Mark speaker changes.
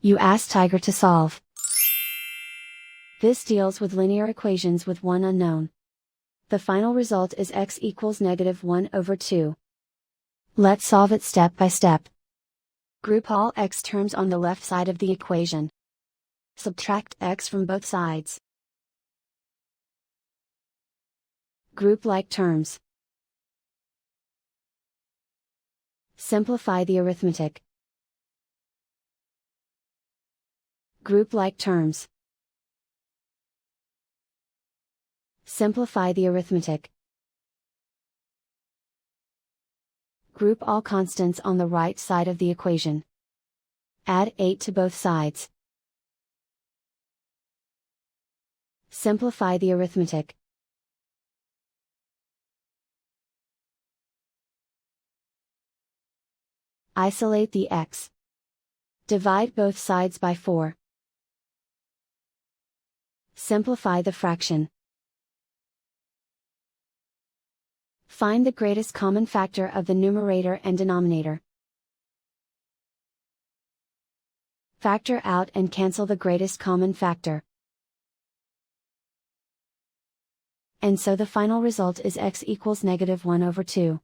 Speaker 1: You ask Tiger to solve. This deals with linear equations with one unknown. The final result is x equals -1/2. Let's solve it step by step. Group all x terms on the left side of the equation. Subtract x from both sides. Group like terms. Simplify the arithmetic. Group like terms. Simplify the arithmetic. Group all constants on the right side of the equation. Add 8 to both sides. Simplify the arithmetic. Isolate the x. Divide both sides by 4. Simplify the fraction. Find the greatest common factor of the numerator and denominator. Factor out and cancel the greatest common factor. And so the final result is x equals -1/2.